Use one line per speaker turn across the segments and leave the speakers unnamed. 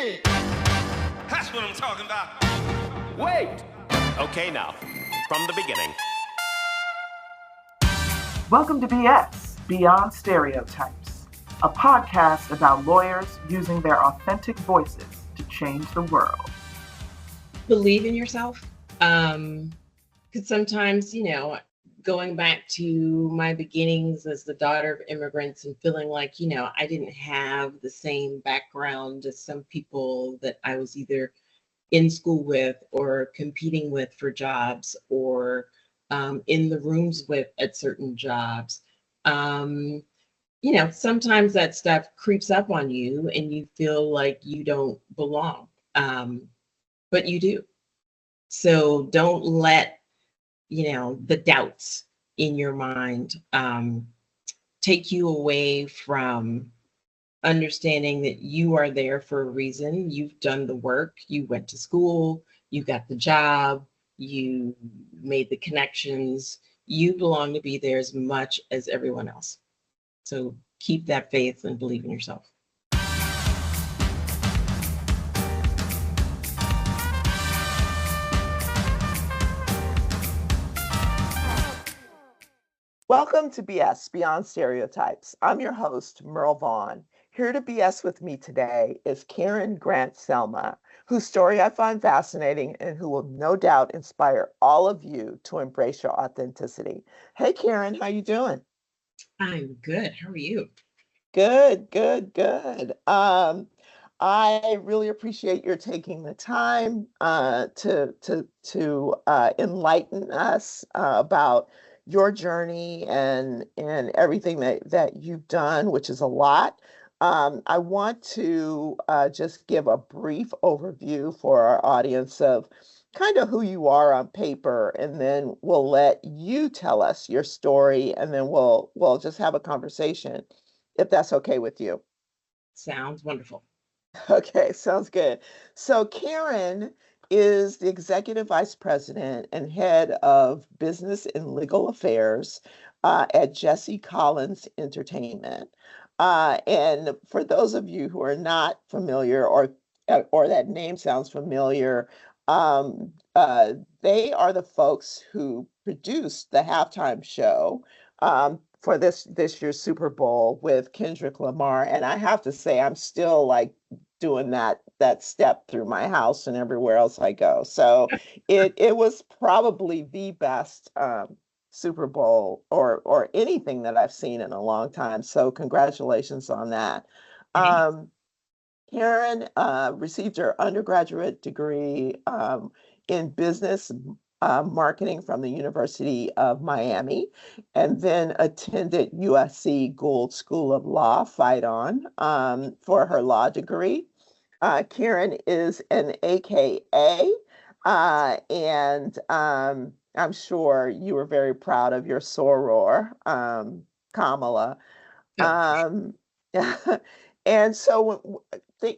shit.
That's what I'm talking about.
Wait.
Okay, now, from the beginning.
Welcome to BS, Beyond Stereotypes, a podcast about lawyers using their authentic voices to change the world.
Believe in yourself. Because sometimes, going back to my beginnings as the daughter of immigrants and feeling like, I didn't have the same background as some people that I was either in school with or competing with for jobs or in the rooms with at certain jobs. Sometimes that stuff creeps up on you and you feel like you don't belong, but you do. So don't let the doubts in your mind take you away from understanding that you are there for a reason. You've done the work, you went to school, you got the job, you made the connections, you belong to be there as much as everyone else. So keep that faith and believe in yourself.
Welcome to BS, Beyond Stereotypes. I'm your host, Merle Vaughn. Here to BS with me today is Karen Grant-Selma, whose story I find fascinating and who will no doubt inspire all of you to embrace your authenticity. Hey, Karen, how you doing?
I'm good. How are you?
Good. I really appreciate your taking the time to enlighten us about your journey and everything that you've done, which is a lot. I want to just give a brief overview for our audience of kind of who you are on paper, and then we'll let you tell us your story, and then we'll just have a conversation, if that's okay with you.
Sounds wonderful.
Okay, sounds good. So Karen is the Executive Vice President and Head of Business and Legal Affairs at Jesse Collins Entertainment. And for those of you who are not familiar or that name sounds familiar, they are the folks who produced the halftime show for this year's Super Bowl with Kendrick Lamar. And I have to say, I'm still like doing that step through my house and everywhere else I go. So it was probably the best Super Bowl or anything that I've seen in a long time. So congratulations on that. Karen received her undergraduate degree in business marketing from the University of Miami, and then attended USC Gould School of Law, Fight On, for her law degree. Karen is an AKA, and I'm sure you were very proud of your soror, Kamala. And so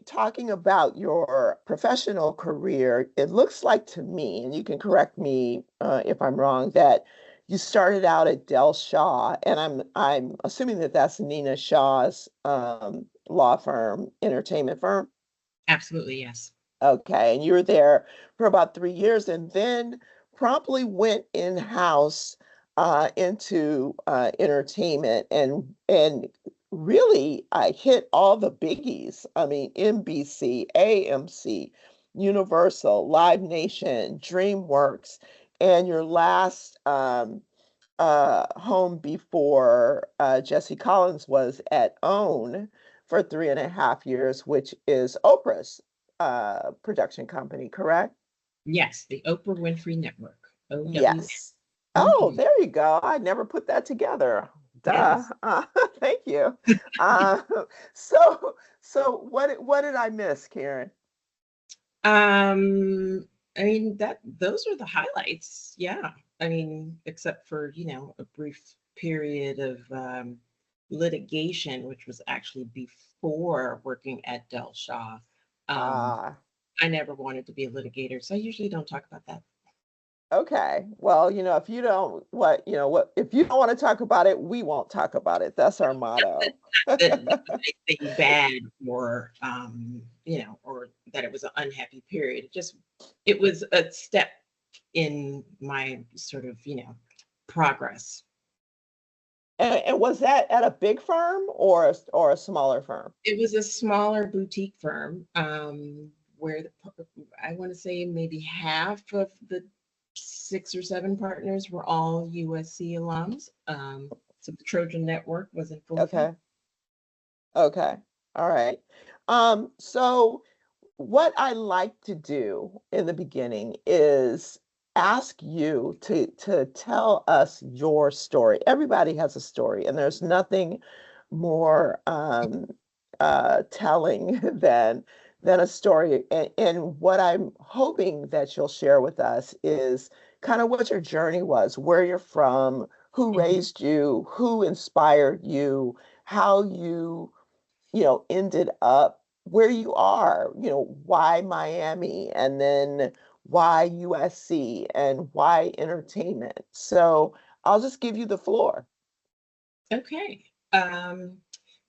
talking about your professional career, it looks like to me, and you can correct me if I'm wrong, that you started out at Del Shaw, and I'm assuming that that's Nina Shaw's law firm, entertainment firm.
Absolutely, yes.
Okay, and you were there for about 3 years, and then promptly went in-house into entertainment, and really I hit all the biggies. I mean, NBC, AMC, Universal, Live Nation, DreamWorks, and your last home before Jesse Collins was at OWN for 3.5 years, which is Oprah's production company, correct?
Yes, the Oprah Winfrey Network. OWN.
Yes. Oh, there you go. I never put that together. Duh.
Yes.
Thank you. Uh, so what did I miss, Karen?
I mean, those are the highlights. Yeah. I mean, except for, a brief period of litigation, which was actually before working at Del Shaw. I never wanted to be a litigator, so I usually don't talk about that.
Okay. Well, if you don't if you don't want to talk about it, we won't talk about it. That's our motto.
Anything bad or or it was an unhappy period. It was a step in my sort of, progress.
And was that at a big firm or a smaller firm?
It was a smaller boutique firm, where I want to say maybe half of the 6 or 7 partners were all USC alums. So the Trojan Network was in full effect.
Okay. Okay. All right. So what I like to do in the beginning is ask you to tell us your story. Everybody has a story, and there's nothing more telling than a story. And what I'm hoping that you'll share with us is kind of what your journey was, where you're from, who
Mhm.
raised you, who inspired you, how you ended up where you are, why Miami and then why USC and why entertainment. So I'll just give you the floor.
Okay.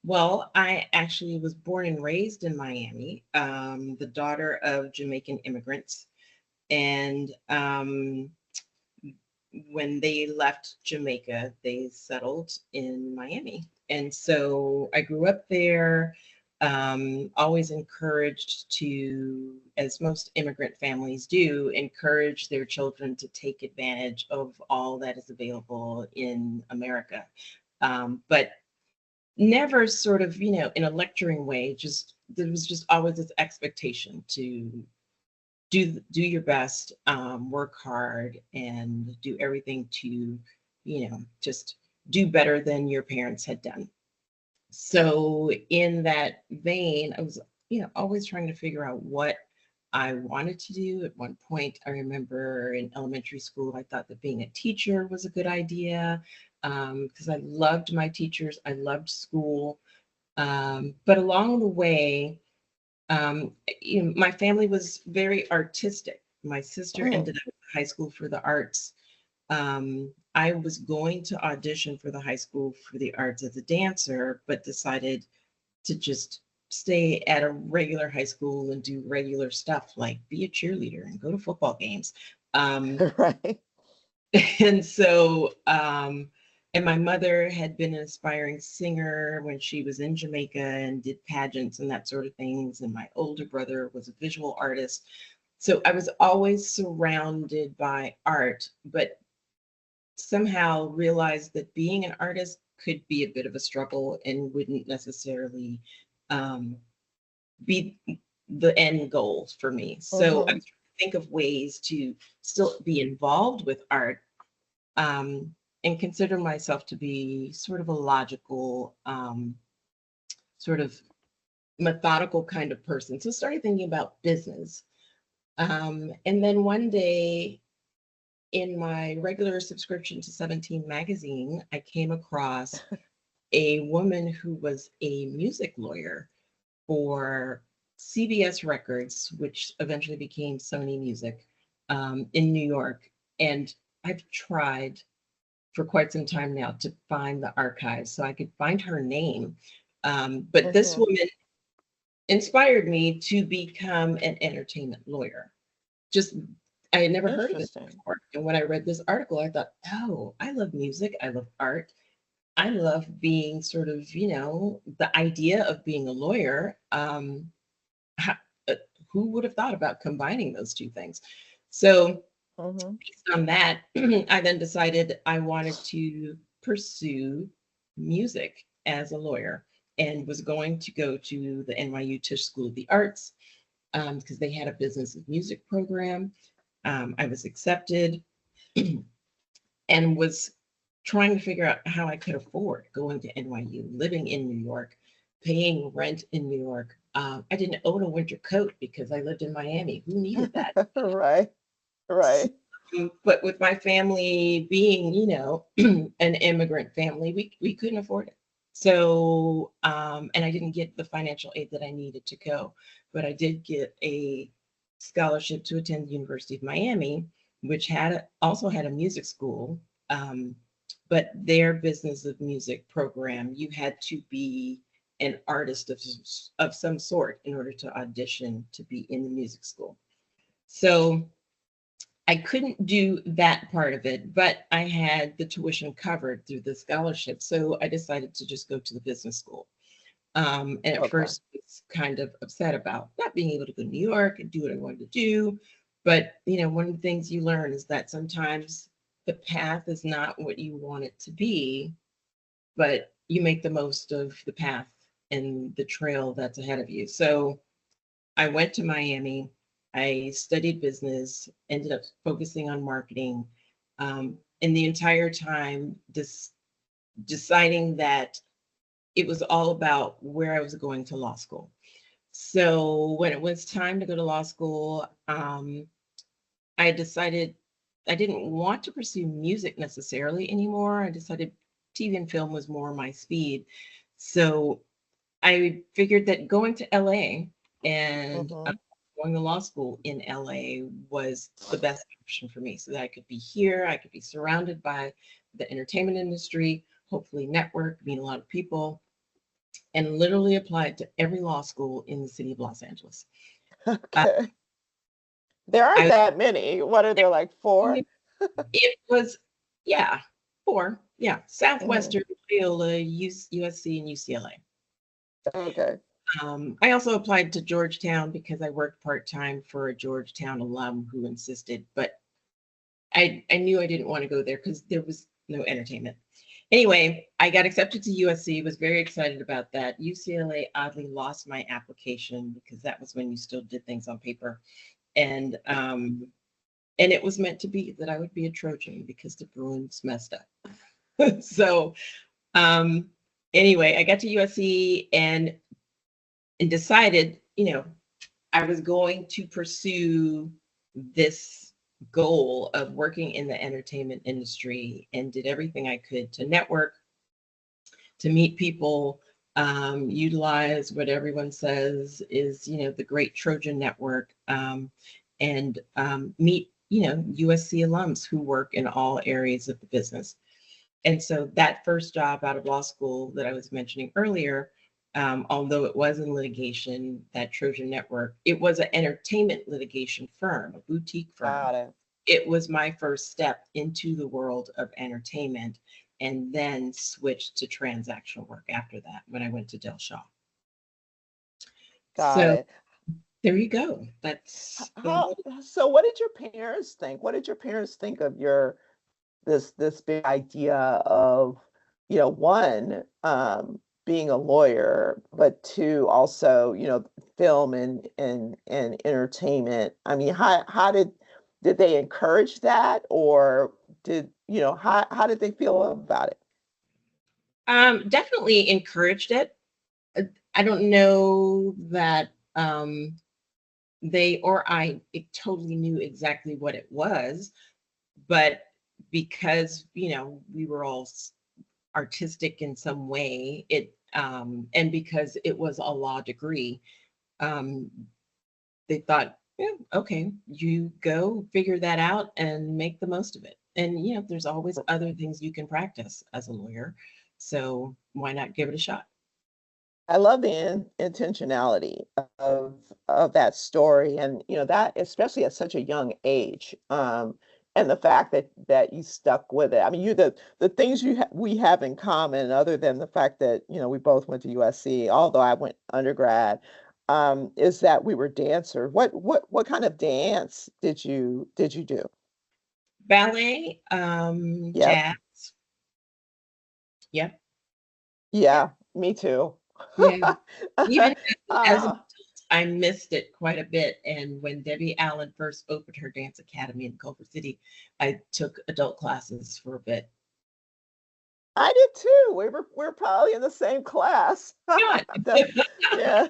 Well, I actually was born and raised in Miami, the daughter of Jamaican immigrants. And when they left Jamaica, they settled in Miami. And so I grew up there, always encouraged to, as most immigrant families do, encourage their children to take advantage of all that is available in America. But never sort of, in a lecturing way, just there was just always this expectation to do your best, work hard, and do everything to, just do better than your parents had done. So in that vein, I was, always trying to figure out what I wanted to do. At one point, I remember in elementary school, I thought that being a teacher was a good idea, because I loved my teachers, I loved school. But along the way, my family was very artistic. My sister
Mm,
ended up in high school for the arts. I was going to audition for the high school for the arts as a dancer, but decided to just stay at a regular high school and do regular stuff like be a cheerleader and go to football games. Um,
right.
and so, and my mother had been an aspiring singer when she was in Jamaica and did pageants and that sort of things. And my older brother was a visual artist. So I was always surrounded by art, but somehow realized that being an artist could be a bit of a struggle and wouldn't necessarily, um, be the end goal for me. So I
Hmm.
was trying to think of ways to still be involved with art, and consider myself to be sort of a logical, sort of methodical kind of person. So started thinking about business. And then one day in my regular subscription to 17 magazine, I came across a woman who was a music lawyer for CBS Records, which eventually became Sony Music, in New York. And I've tried for quite some time now to find the archives so I could find her name. But this
Hmm.
woman inspired me to become an entertainment lawyer. Just, I had never heard of it
Interesting.
before. And when I read this article, I thought, oh, I love music, I love art. I love being sort of, the idea of being a lawyer. How, uh, who would have thought about combining those two things? So
Hmm.
based on that, I then decided I wanted to pursue music as a lawyer and was going to go to the NYU Tisch School of the Arts, because they had a business of music program. I was accepted and was trying to figure out how I could afford going to NYU, living in New York, paying rent in New York. I didn't own a winter coat because I lived in Miami. Who needed that?
Right. Right.
But with my family being, an immigrant family, we couldn't afford it. So, and I didn't get the financial aid that I needed to go, but I did get a scholarship to attend the University of Miami, which also had a music school. Um, but their business of music program, you had to be an artist of some sort in order to audition to be in the music school. So I couldn't do that part of it, but I had the tuition covered through the scholarship. So I decided to just go to the business school. And at
Okay.
first I was kind of upset about not being able to go to New York and do what I wanted to do. But, one of the things you learn is that sometimes the path is not what you want it to be, but you make the most of the path and the trail that's ahead of you. So I went to Miami. I studied business, ended up focusing on marketing. And the entire time, deciding that it was all about where I was going to law school. So when it was time to go to law school, I decided I didn't want to pursue music necessarily anymore. I decided TV and film was more my speed. So I figured that going to LA and
Mm-hmm.
going to law school in LA was the best option for me, so that I could be here, I could be surrounded by the entertainment industry, hopefully network, meet a lot of people, and literally applied to every law school in the city of Los Angeles. Uh,
Okay. There aren't
I
that many. What are there, like four?
it was yeah, four, yeah,
Hmm.
Southwestern, Loyola, USC, and UCLA.
Okay.
I also applied to Georgetown because I worked part-time for a Georgetown alum who insisted, but I knew I didn't want to go there because there was no entertainment. Anyway, I got accepted to USC, was very excited about that. UCLA oddly lost my application because that was when you still did things on paper. And it was meant to be that I would be a Trojan because the Bruins messed up. So um, anyway, I got to USC and decided, I was going to pursue this goal of working in the entertainment industry and did everything I could to network, to meet people, utilize what everyone says is, the great Trojan network, and meet, USC alums who work in all areas of the business. And so that first job out of law school that I was mentioning earlier, although it was in litigation, that Trojan Network, it was an entertainment litigation firm, a boutique firm.
Got it.
It was my first step into the world of entertainment, and then switched to transactional work after that when I went to Del Shaw.
Got
So
it.
there you go. That's
How, so what did your parents think? What did your parents think of your this big idea of, one, being a lawyer, but two, also, film and entertainment? I mean, how did they encourage that, or how did they feel about it?
definitely encouraged it. Uh, I don't know that they or I totally knew exactly what it was, but because we were all artistic in some way, and because it was a law degree, um, they thought, yeah, okay, you go figure that out and make the most of it. And there's always other things you can practice as a lawyer, so why not give it a shot?
I love the intentionality of that story, and that especially at such a young age, and the fact that you stuck with it. I mean, the things we have in common, other than the fact that we both went to USC, although I went undergrad, is that we were dancers. What kind of dance did you do?
Ballet,
Yep,
jazz, yep, yep,
yeah, me too.
yeah. Even as
uh,
I missed it quite a bit. And when Debbie Allen first opened her dance academy in Culver City, I took adult classes for a bit.
I did too. We were probably in the same class.
God.
That, yeah,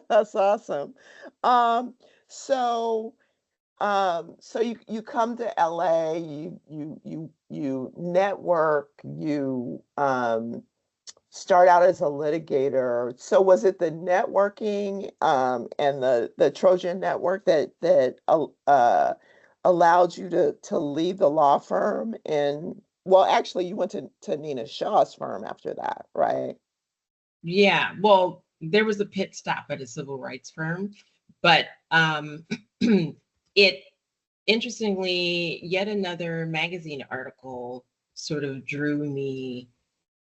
that's awesome. Um, so so you come to LA, you network, you start out as a litigator. So was it the networking and the Trojan network that allowed you to leave the law firm? And well, actually, you went to Nina Shaw's firm after that, right?
Yeah, well, there was a pit stop at a civil rights firm, but it interestingly, yet another magazine article sort of drew me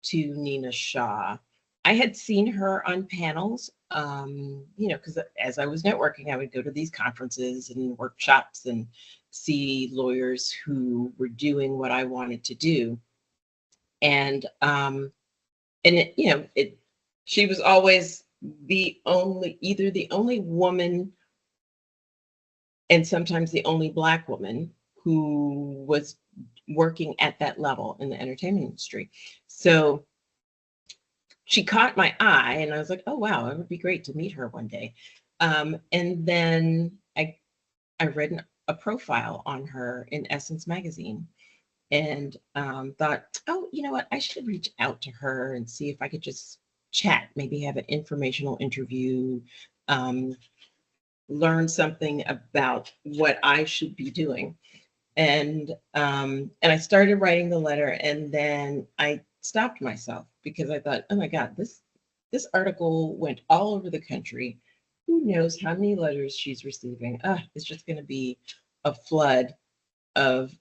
to Nina Shaw. I had seen her on panels, because as I was networking, I would go to these conferences and workshops and see lawyers who were doing what I wanted to do. And she was always either the only woman and sometimes the only Black woman who was working at that level in the entertainment industry. So she caught my eye, and I was like, oh, wow, it would be great to meet her one day. And then I read a profile on her in Essence magazine, and thought, oh, you know what? I should reach out to her and see if I could just chat, maybe have an informational interview, learn something about what I should be doing. And I started writing the letter, and then I stopped myself because I thought, oh my God, this article went all over the country. Who knows how many letters she's receiving? It's just going to be a flood of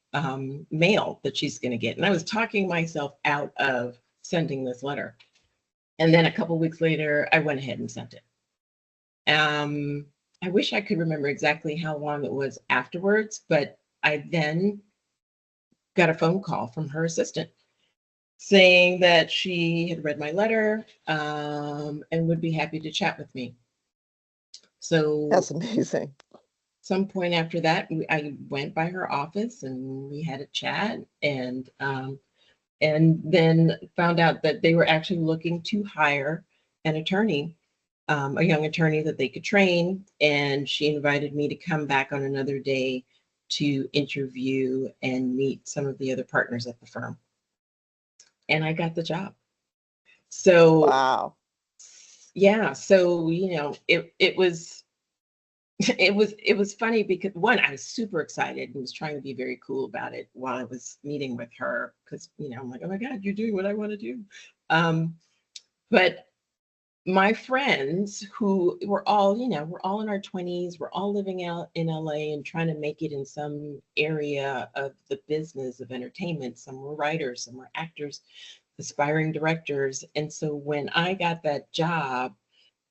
mail that she's going to get. And I was talking myself out of sending this letter. And then a couple of weeks later, I went ahead and sent it. I wish I could remember exactly how long it was afterwards, but I then got a phone call from her assistant saying that she had read my letter and would be happy to chat with me. So
That's amazing.
Some point after that, I went by her office and we had a chat, and then found out that they were actually looking to hire an attorney, a young attorney that they could train. And she invited me to come back on another day to interview and meet some of the other partners at the firm. And I got the job. So
Wow.
yeah, so it was it was funny because one, I was super excited and was trying to be very cool about it while I was meeting with her, because I'm like, oh my God, you're doing what I want to do. But my friends, who were all, we're all in our 20s, we're all living out in LA and trying to make it in some area of the business of entertainment. Some were writers, some were actors, aspiring directors. And so when I got that job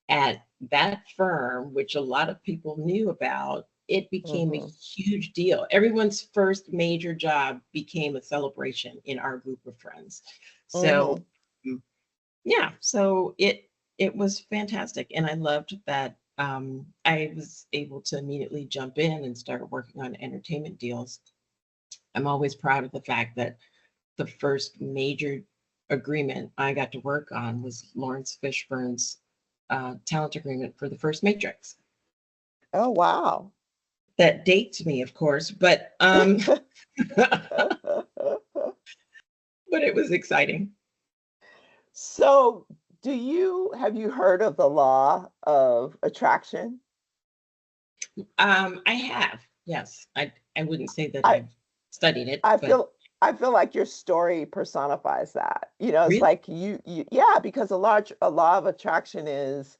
at that firm, which a lot of people knew about, it became a huge deal. Everyone's first major job became a celebration in our group of friends. So yeah, so it was fantastic. And I loved that I was able to immediately jump in and start working on entertainment deals. I'm always proud of the fact that the first major agreement I got to work on was Lawrence Fishburne's talent agreement for the first Matrix.
Oh, wow.
That dates me, of course, but but it was exciting.
So, have you heard of the law of attraction?
I have, yes. I wouldn't say that
I
I've studied it,
I
but
feel I feel like your story personifies that. It's
really?
like yeah, because a law of attraction is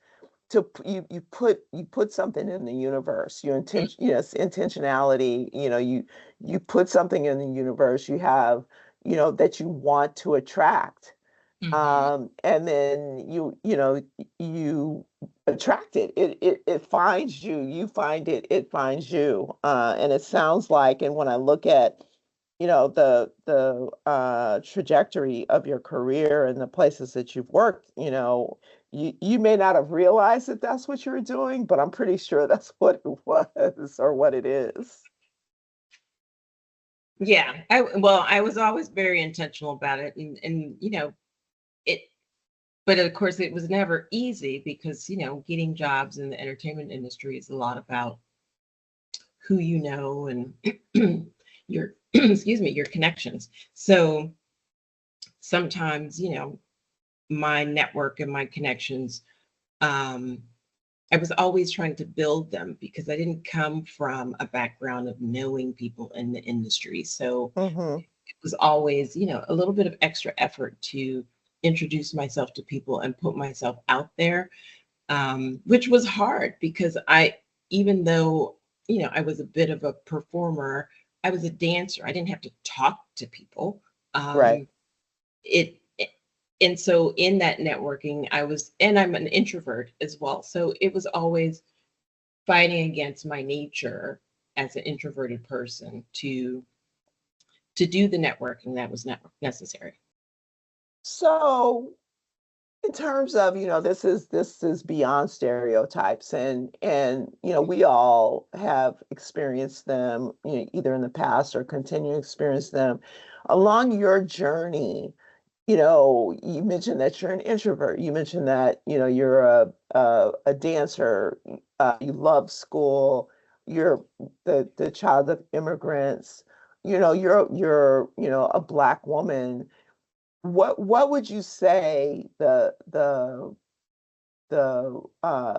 you put something in the universe. Yes, intentionality. You put something in the universe. You have that you want to attract,
Mm-hmm.
and then you attract it. It finds you. You find it. It finds you. And it sounds like, and when I look at the trajectory of your career and the places that you've worked, you may not have realized that that's what you were doing, but I'm pretty sure that's what it was or what it is.
Yeah, I was always very intentional about it, and it. But of course, it was never easy because getting jobs in the entertainment industry is a lot about who you know and your excuse me, your connections. So sometimes my network and my connections, um, I was always trying to build them because I didn't come from a background of knowing people in the industry. So
Hmm.
it was always, a little bit of extra effort to introduce myself to people and put myself out there, which was hard because even though, I was a bit of a performer, I was a dancer. I didn't have to talk to people.
Right.
It, and so in that networking, and I'm an introvert as well. So it was always fighting against my nature as an introverted person to do the networking that was necessary.
So in terms of, this is beyond stereotypes, and we all have experienced them, either in the past or continue to experience them along your journey. You mentioned that you're an introvert. You mentioned that, you're a dancer. You love school. You're the child of immigrants. You're a Black woman. What would you say the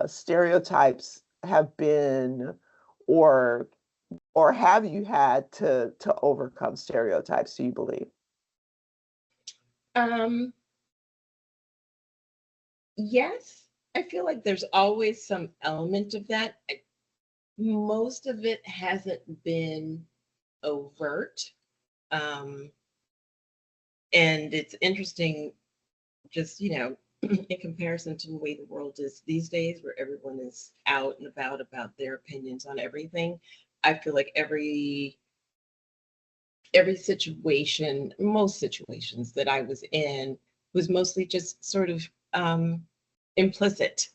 stereotypes have been, or have you had to overcome stereotypes, do you believe?
Um, yes, I feel like there's always some element of that. Most of it hasn't been overt. Um, and it's interesting, just, in comparison to the way the world is these days, where everyone is out and about their opinions on everything. I feel like every situation, most situations that I was in, was mostly just sort of implicit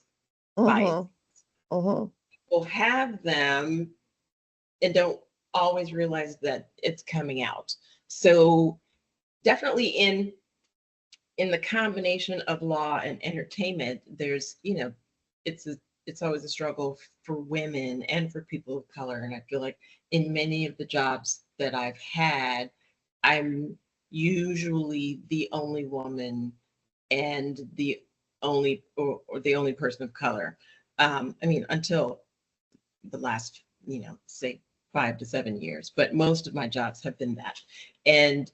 bias.
Mm-hmm. Mm-hmm.
People have them and don't always realize that it's coming out. So definitely in the combination of law and entertainment, there's, it's it's always a struggle for women and for people of color. And I feel like in many of the jobs that I've had, I'm usually the only woman and the only or the only person of color. I mean, until the last, say 5 to 7 years, but most of my jobs have been that. And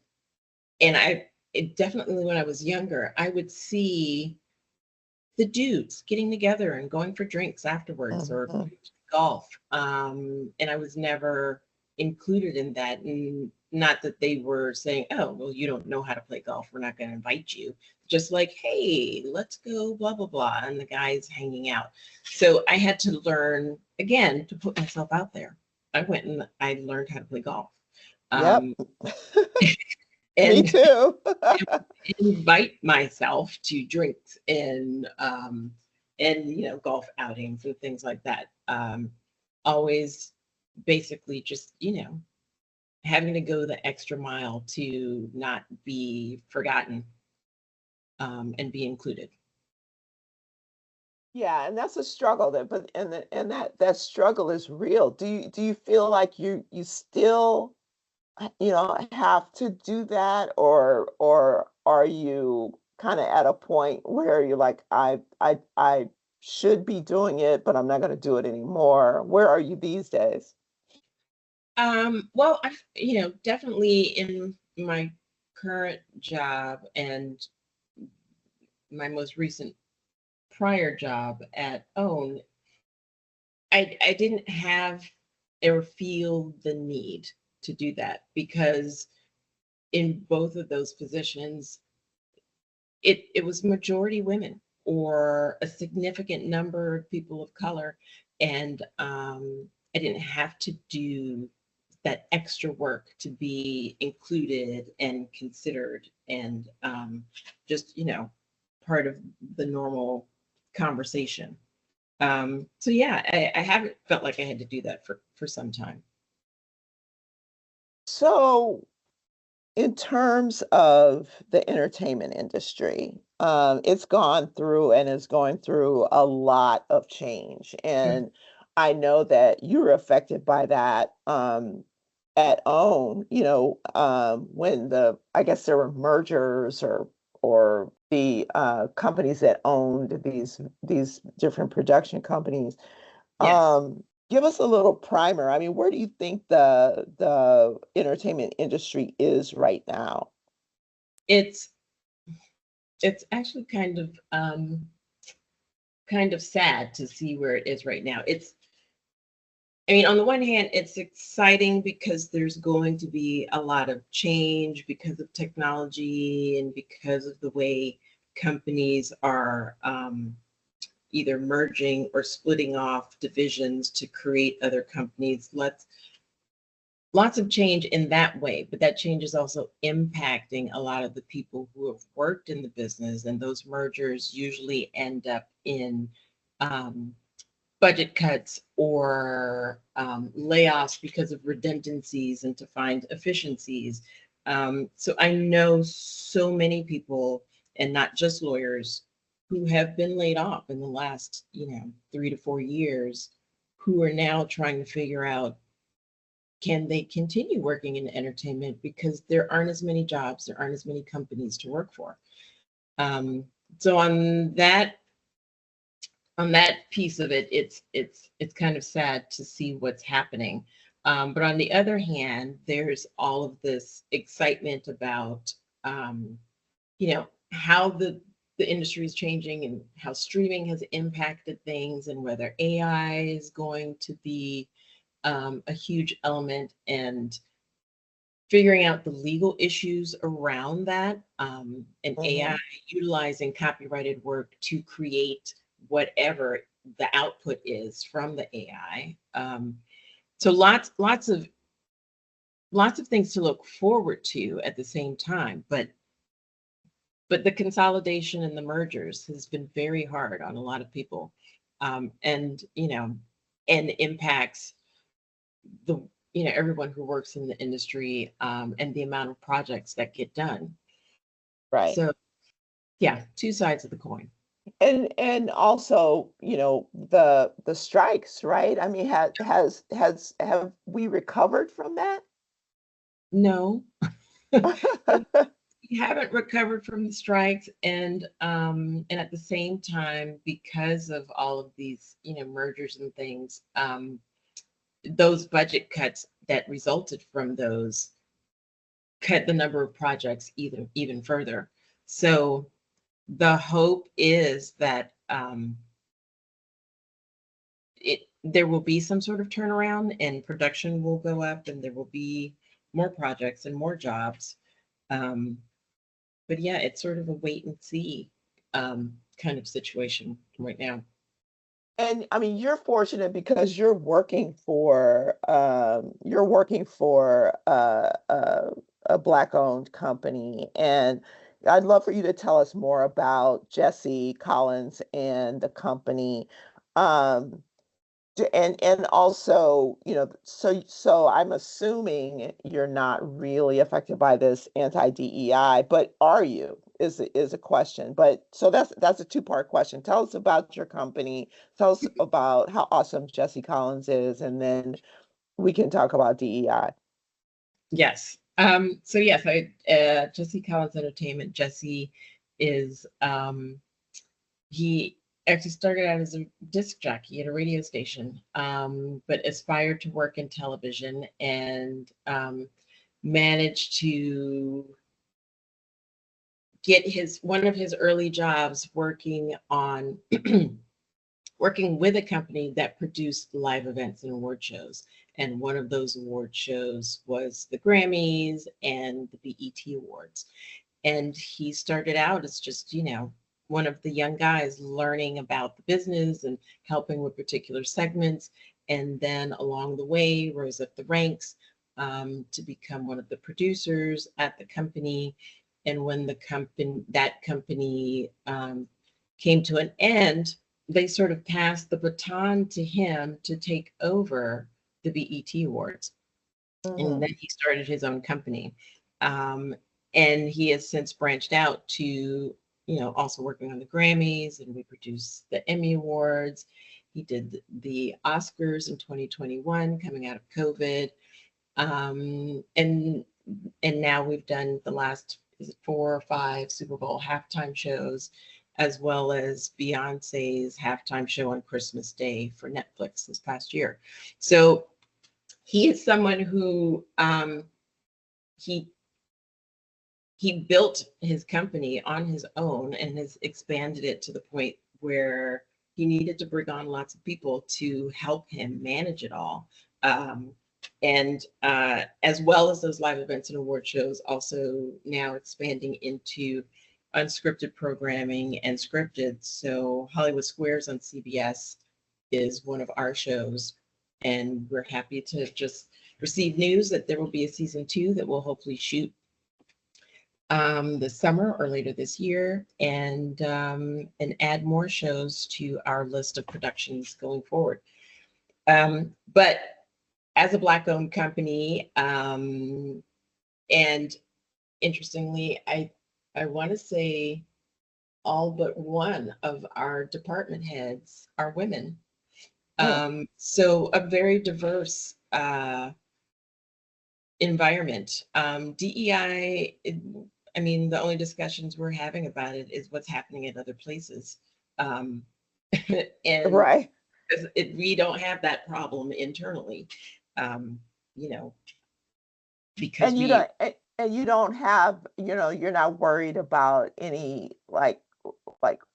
definitely when I was younger, I would see the dudes getting together and going for drinks afterwards or
Mm-hmm.
golf. And I was never included in that. And not that they were saying, oh, well, you don't know how to play golf. We're not going to invite you. Just like, hey, let's go, blah, blah, blah. And the guys hanging out. So I had to learn, again, to put myself out there. I went and I learned how to play golf.
Yep.
Um,
Me
and
too.
invite myself to drinks and golf outings and things like that. Always basically just having to go the extra mile to not be forgotten, and be included.
Yeah, and that's a struggle that, but and that struggle is real. Do you feel like you still have to do that, or are you kind of at a point where you're like, I should be doing it, but I'm not going to do it anymore? Where are you these days?
Well, I definitely in my current job and my most recent prior job at OWN, I didn't have or feel the need to do that because in both of those positions, it was majority women or a significant number of people of color, and I didn't have to do that extra work to be included and considered and just part of the normal conversation. So yeah, I haven't felt like I had to do that for some time.
So, in terms of the entertainment industry, it's gone through and is going through a lot of change.
Mm.
And I know that you were affected by that, at OWN, when I guess there were mergers, or the companies that owned these different production companies.
Yes,
Give us a little primer. I mean, where do you think the entertainment industry is right now?
it's it's actually kind of sad to see where it is right now. I mean, on the one hand, it's exciting because there's going to be a lot of change because of technology and because of the way companies are either merging or splitting off divisions to create other companies. Lots of change in that way, but that change is also impacting a lot of the people who have worked in the business, and those mergers usually end up in budget cuts or layoffs because of redundancies and to find efficiencies. So I know so many people, and not just lawyers, who have been laid off in the last, 3 to 4 years, who are now trying to figure out, can they continue working in entertainment because there aren't as many jobs, there aren't as many companies to work for. So on that piece of it, it's kind of sad to see what's happening. But on the other hand, there's all of this excitement about how the industry is changing and how streaming has impacted things and whether AI is going to be a huge element, and figuring out the legal issues around that, and AI utilizing copyrighted work to create whatever the output is from the AI. So lots of things to look forward to at the same time, but the consolidation and the mergers has been very hard on a lot of people, and impacts the everyone who works in the industry, and the amount of projects that get done.
Right.
So yeah, two sides of the coin.
And also, the strikes, right? I mean, have we recovered from that?
No, we haven't recovered from the strikes, and at the same time, because of all of these mergers and things, those budget cuts that resulted from those cut the number of projects even further. So the hope is that there will be some sort of turnaround and production will go up and there will be more projects and more jobs. But yeah, it's sort of a wait and see kind of situation right now.
And I mean, you're fortunate because you're working for a Black-owned company, and I'd love for you to tell us more about Jesse Collins and the company. Um, and also, so I'm assuming you're not really affected by this anti-DEI, but are you? Is a question. But so that's a two-part question. Tell us about your company. Tell us about how awesome Jesse Collins is, and then we can talk about DEI.
Yes. So yes, Jesse Collins Entertainment. Jesse is he actually started out as a disc jockey at a radio station, but aspired to work in television and managed to get one of his early jobs working on working with a company that produced live events and award shows. And one of those award shows was the Grammys and the BET Awards. And he started out as just, one of the young guys learning about the business and helping with particular segments. And then along the way, rose up the ranks to become one of the producers at the company. And when that company came to an end, they sort of passed the baton to him to take over the BET Awards. And then he started his own company. And he has since branched out to, also working on the Grammys, and we produced the Emmy Awards. He did the Oscars in 2021, coming out of COVID. And now we've done the last, 4 or 5 Super Bowl halftime shows, as well as Beyonce's halftime show on Christmas Day for Netflix this past year. So he is someone who he he built his company on his own and has expanded it to the point where he needed to bring on lots of people to help him manage it all. And as well as those live events and award shows, also now expanding into unscripted programming and scripted. So Hollywood Squares on CBS is one of our shows, and we're happy to just receive news that there will be a season 2 that will hopefully shoot this summer or later this year, and add more shows to our list of productions going forward. But as a Black-owned company, and interestingly, I want to say all but one of our department heads are women. So a very diverse environment. DEI, I mean, the only discussions we're having about it is what's happening in other places. And
Right.
we don't have that problem internally, you know, because
and you don't have, you know, you're not worried about any like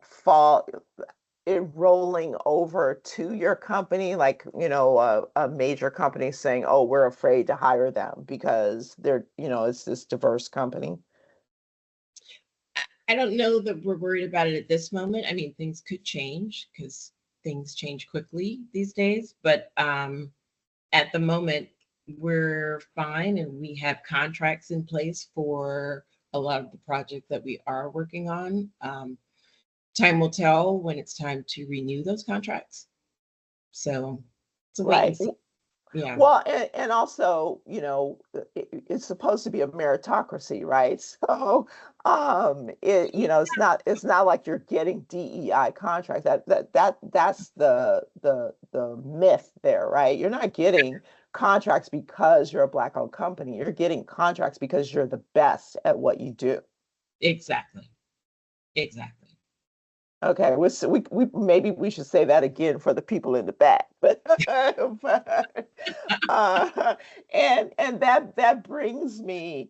fall it rolling over to your company, like, you know, a major company saying, oh, we're afraid to hire them because they're, you know, it's this diverse company.
I don't know that we're worried about it at this moment. I mean, things could change because things change quickly these days, but at the moment we're fine, and we have contracts in place for a lot of the projects that we are working on. Time will tell when it's time to renew those contracts. So it's a wait and see. Yeah.
Well, and also, you know, it's supposed to be a meritocracy, right? So, you know, it's not like you're getting DEI contracts. That's the myth there, right? You're not getting contracts because you're a Black-owned company. You're getting contracts because you're the best at what you do.
Exactly.
Okay, we maybe we should say that again for the people in the back, but and that brings me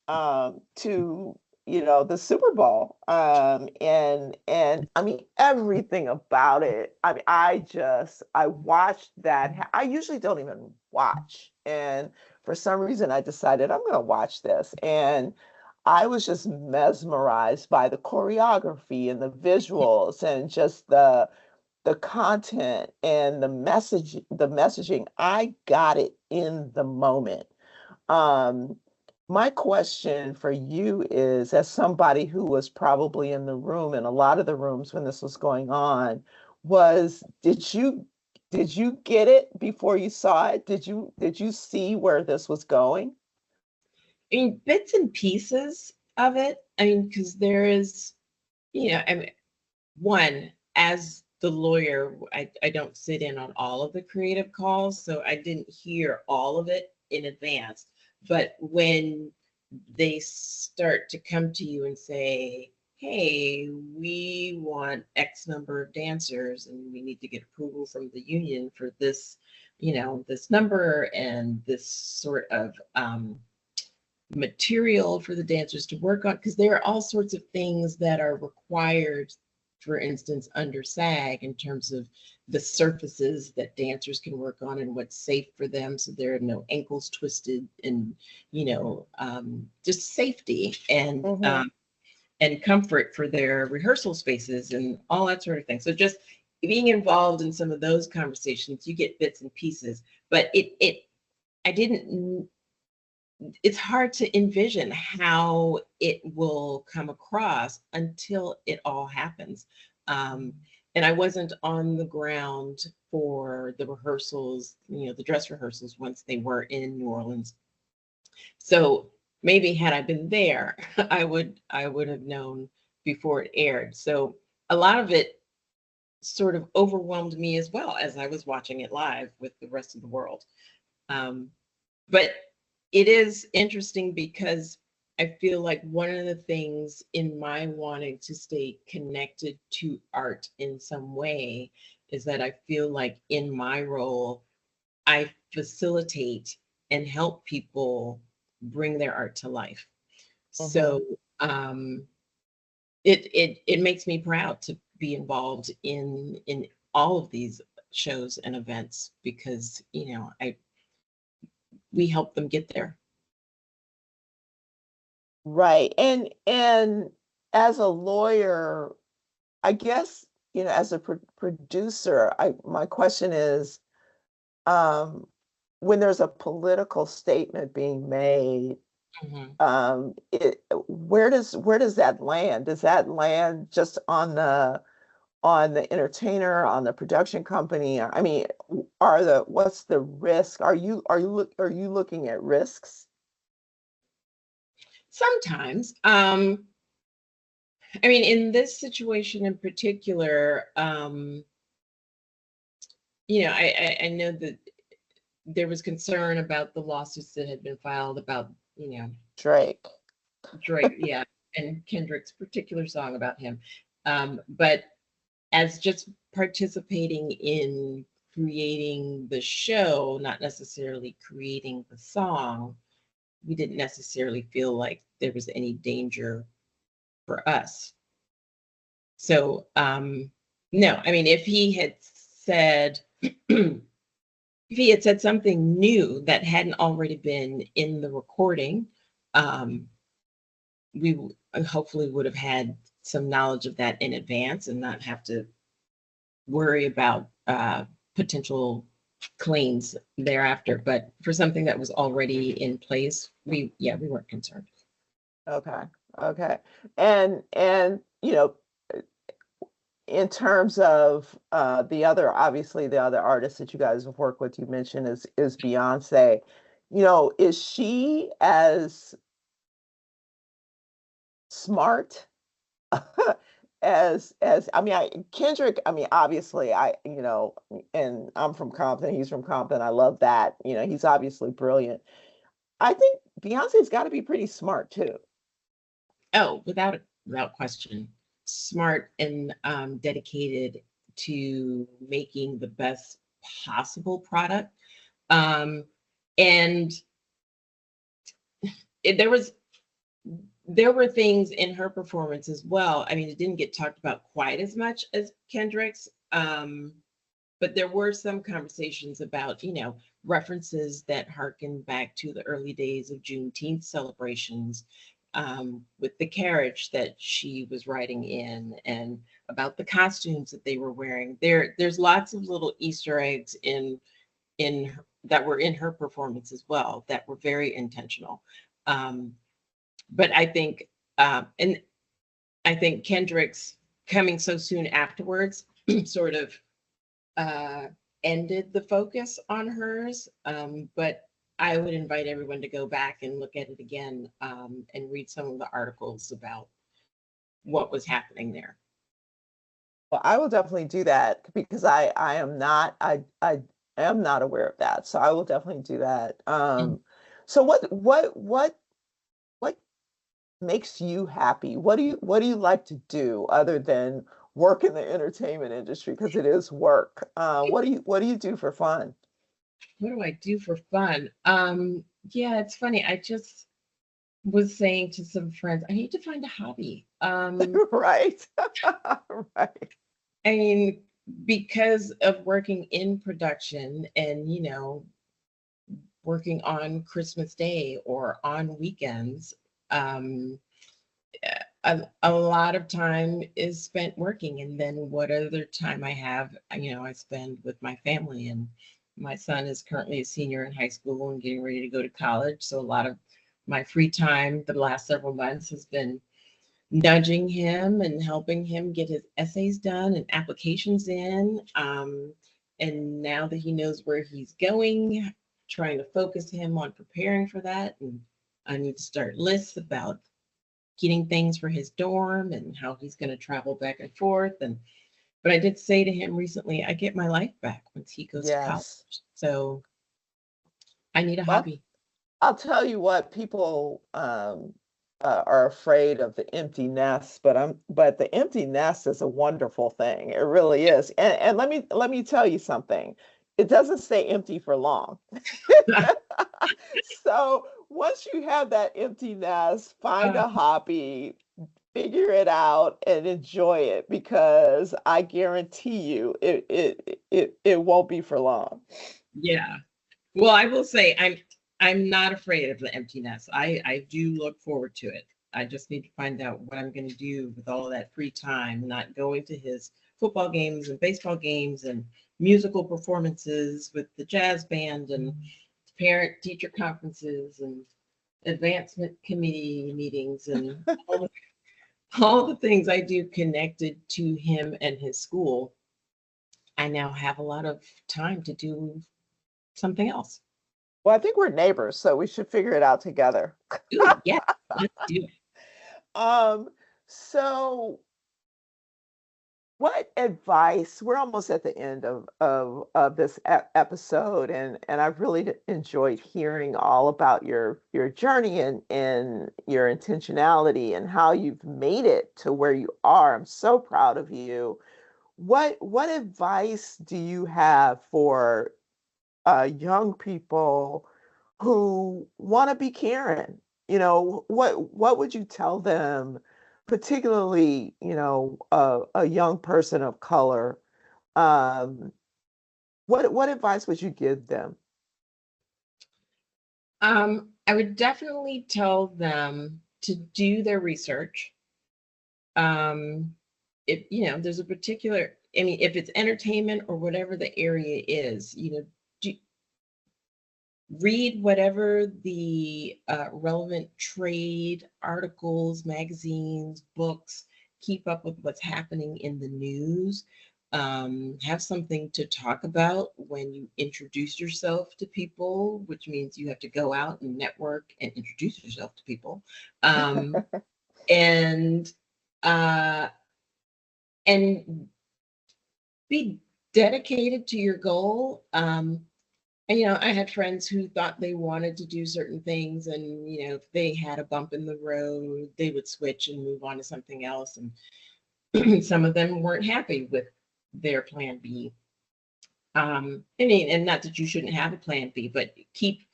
to, you know, the Super Bowl, and I mean everything about it. I mean, I watched that. I usually don't even watch, and for some reason I decided I'm going to watch this, and I was just mesmerized by the choreography and the visuals and just the content and the messaging. I got it in the moment. Um, my question for you is, as somebody who was probably in the room, in a lot of the rooms when this was going on, was did you get it before you saw it? Did you see where this was going?
I mean, bits and pieces of it. I mean, because there is, you know, I mean, one, as the lawyer, I don't sit in on all of the creative calls, so I didn't hear all of it in advance. But when they start to come to you and say, hey, we want X number of dancers and we need to get approval from the union for this, you know, this number and this sort of material for the dancers to work on, because there are all sorts of things that are required, for instance, under SAG, in terms of the surfaces that dancers can work on and what's safe for them, so there are no ankles twisted, and, you know, just safety and comfort for their rehearsal spaces and all that sort of thing. So just being involved in some of those conversations, you get bits and pieces, but it's hard to envision how it will come across until it all happens. And I wasn't on the ground for the rehearsals, you know, the dress rehearsals, once they were in New Orleans. So maybe had I been there, I would have known before it aired. So a lot of it sort of overwhelmed me as well as I was watching it live with the rest of the world. But it is interesting because I feel like one of the things in my wanting to stay connected to art in some way is that I feel like in my role, I facilitate and help people bring their art to life. So it makes me proud to be involved in all of these shows and events because we help them get there.
Right. And as a lawyer, I guess, as a producer, my question is, when there's a political statement being made, where does that land? Does that land just on the entertainer, on the production company? I mean, what's the risk? Are you looking at risks?
Sometimes. I mean, in this situation in particular, I know that there was concern about the lawsuits that had been filed about,
Drake,
yeah, and Kendrick's particular song about him. But as just participating in creating the show, not necessarily creating the song, we didn't necessarily feel like there was any danger for us. So, no, I mean, if he had said, something new that hadn't already been in the recording, we hopefully would have had some knowledge of that in advance and not have to worry about potential claims thereafter. But for something that was already in place, we weren't concerned.
Okay. And in terms of obviously the other artists that you guys have worked with, you mentioned is Beyonce. Is she as smart as I mean, Kendrick, I mean, obviously and I'm from Compton, he's from Compton. I love that. He's obviously brilliant. I think Beyonce's got to be pretty smart too.
Oh, without question. Smart and dedicated to making the best possible product. And there were things in her performance as well. I mean, it didn't get talked about quite as much as Kendrick's, but there were some conversations about, references that harken back to the early days of Juneteenth celebrations, with the carriage that she was riding in, and about the costumes that they were wearing. There's lots of little Easter eggs in that were in her performance as well that were very intentional. But I think, and I think Kendrick's coming so soon afterwards sort of ended the focus on hers. But I would invite everyone to go back and look at it again, and read some of the articles about what was happening there.
Well, I will definitely do that because I am not aware of that. So I will definitely do that. So what makes you happy? What do you like to do other than work in the entertainment industry? Because it is work. What do you do for fun?
What do I do for fun? Yeah, it's funny. I just was saying to some friends, I need to find a hobby.
Right. Right.
I mean, because of working in production and, working on Christmas Day or on weekends, a lot of time is spent working. And then what other time I have, I spend with my family. And my son is currently a senior in high school and getting ready to go to college. So a lot of my free time the last several months has been nudging him and helping him get his essays done and applications in. And now that he knows where he's going, trying to focus him on preparing for that. And I need to start lists about getting things for his dorm and how he's going to travel back and forth. But I did say to him recently, I get my life back once he goes to college. So I need a hobby.
I'll tell you what, people are afraid of the empty nest, but the empty nest is a wonderful thing. It really is. And let me tell you something. It doesn't stay empty for long. So once you have that empty nest, find a hobby, figure it out, and enjoy it because I guarantee you it won't be for long.
Yeah. Well, I will say I'm not afraid of the emptiness. I do look forward to it. I just need to find out what I'm going to do with all of that free time, not going to his football games and baseball games and musical performances with the jazz band and parent teacher conferences and advancement committee meetings and all the things I do connected to him and his school. I now have a lot of time to do something else.
Well, I think we're neighbors, so we should figure it out together.
Ooh, yeah, let's do it.
Um, so what advice, we're almost at the end of this episode, and I've really enjoyed hearing all about your journey and your intentionality and how you've made it to where you are. I'm so proud of you. What advice do you have for young people who want to be Karen? You know, what would you tell them, particularly, a young person of color? Um, what advice would you give them?
I would definitely tell them to do their research. If there's a particular, I mean, if it's entertainment or whatever the area is, do, read whatever the relevant trade articles, magazines, books, keep up with what's happening in the news. Have something to talk about when you introduce yourself to people, which means you have to go out and network and introduce yourself to people. And uh, and be dedicated to your goal. And I had friends who thought they wanted to do certain things, and if they had a bump in the road, they would switch and move on to something else. And some of them weren't happy with their plan B. I mean, and not that you shouldn't have a plan B, but keep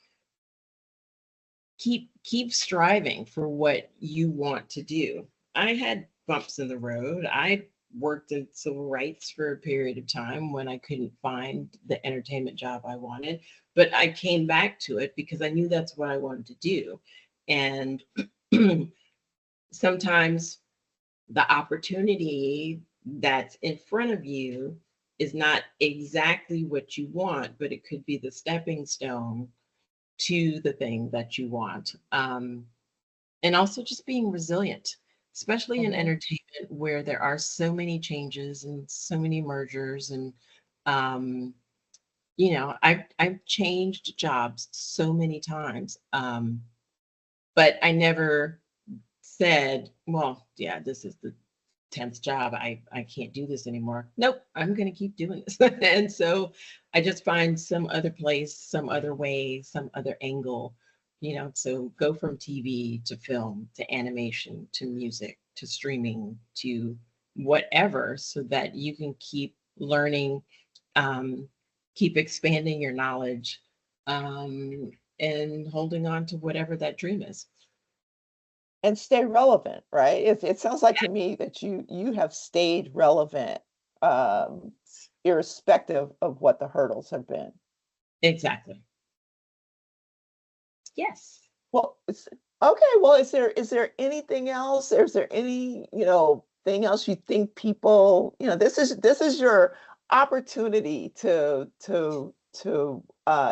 striving for what you want to do. I had bumps in the road. I worked in civil rights for a period of time when I couldn't find the entertainment job I wanted, but I came back to it because I knew that's what I wanted to do. And sometimes the opportunity that's in front of you is not exactly what you want, but it could be the stepping stone to the thing that you want. And also just being resilient, especially in
Mhm.
entertainment where there are so many changes and so many mergers. And um, I've changed jobs so many times, but I never said, well, yeah, this is the 10th job. I can't do this anymore. Nope, I'm going to keep doing this. And so I just find some other place, some other way, some other angle, so go from TV to film to animation to music to streaming to whatever, so that you can keep learning, um, keep expanding your knowledge, and holding on to whatever that dream is.
And stay relevant, right? It sounds like to me that you have stayed relevant, um, irrespective of what the hurdles have been.
Exactly. Yes.
Well, okay. Well, is there anything else? Is there any, thing else you think people, this is your opportunity to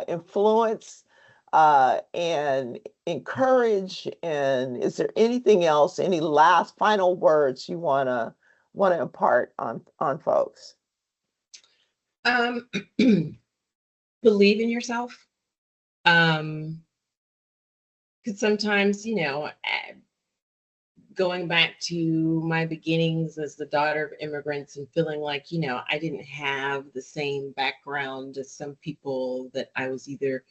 influence and encourage. And is there anything else, any last final words you wanna impart on folks?
Um, believe in yourself. Um, because sometimes, going back to my beginnings as the daughter of immigrants and feeling like, I didn't have the same background as some people that I was either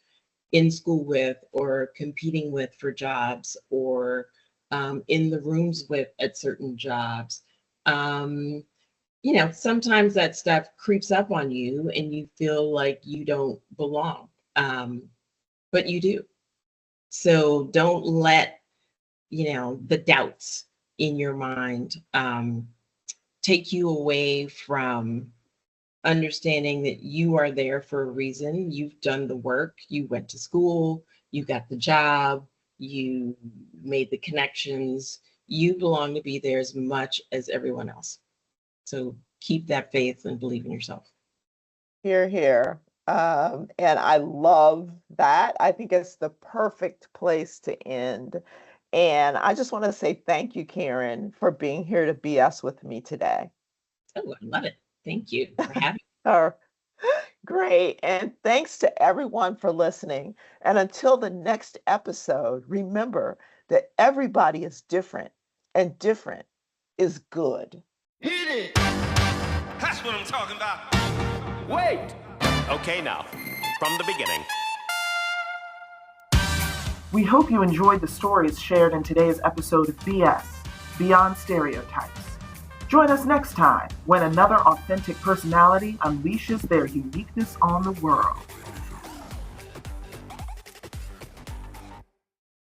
in school with or competing with for jobs or in the rooms with at certain jobs. Um, sometimes that stuff creeps up on you and you feel like you don't belong. But you do. So don't let, the doubts in your mind take you away from understanding that you are there for a reason. You've done the work, you went to school, you got the job, you made the connections. You belong to be there as much as everyone else. So keep that faith and believe in yourself.
Here, here. And I love that. I think it's the perfect place to end. And I just want to say thank you, Karen, for being here to BS with me today.
Oh, I love it. Thank you for having me.
Oh, great. And thanks to everyone for listening. And until the next episode, remember that everybody is different and different is good.
Hit it. That's what I'm talking about.
Wait! Okay, now, from the beginning.
We hope you enjoyed the stories shared in today's episode of BS, Beyond Stereotypes. Join us next time when another authentic personality unleashes their uniqueness on the world.